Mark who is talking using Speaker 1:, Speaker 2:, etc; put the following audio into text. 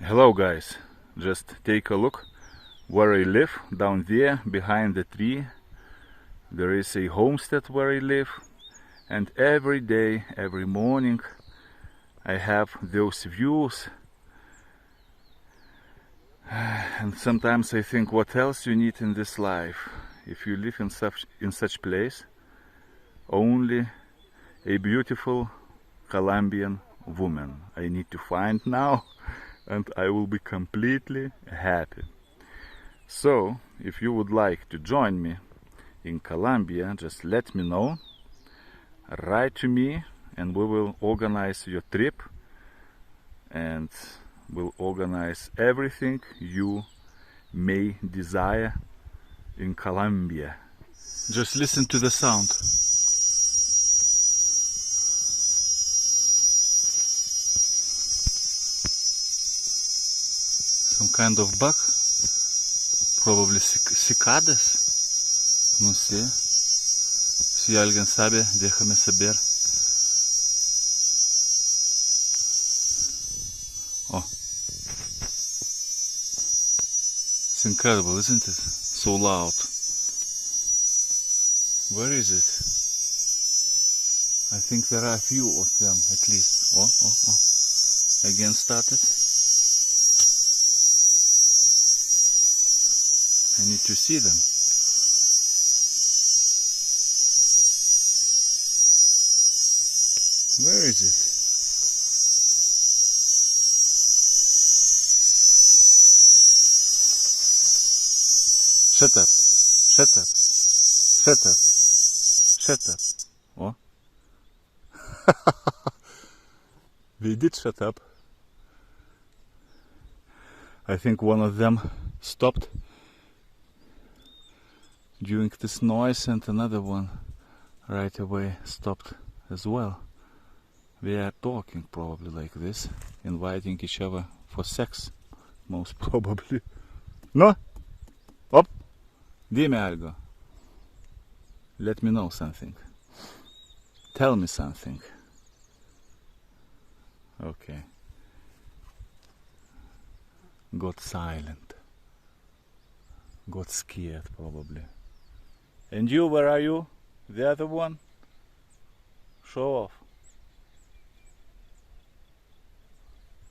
Speaker 1: Hello guys, just take a look where I live. Down there behind the tree there is a homestead where I live, and every day, every morning I have those views, and sometimes I think, what else you need in this life if you live in such place? Only a beautiful Colombian woman I need to find now, and I will be completely happy. So, if you would like to join me in Colombia, just let me know, write to me, and we will organize your trip, and we'll organize everything you may desire in Colombia. Just listen to the sound. Some kind of bug, probably cicadas, no sé. Si alguien sabe, déjame saber. Oh, it's incredible, isn't it? So loud. Where is it? I think there are a few of them at least. Oh. Again started. I need to see them. Where is it? Shut up. Shut up. Shut up. Shut up. Oh. They did shut up. I think one of them stopped during this noise, and another one right away stopped as well. We are talking probably like this, inviting each other for sex, most probably. No? Op! Dime algo. Let me know something. Tell me something. Okay. Got silent. Got scared probably. And you, where are you? The other one? Show off.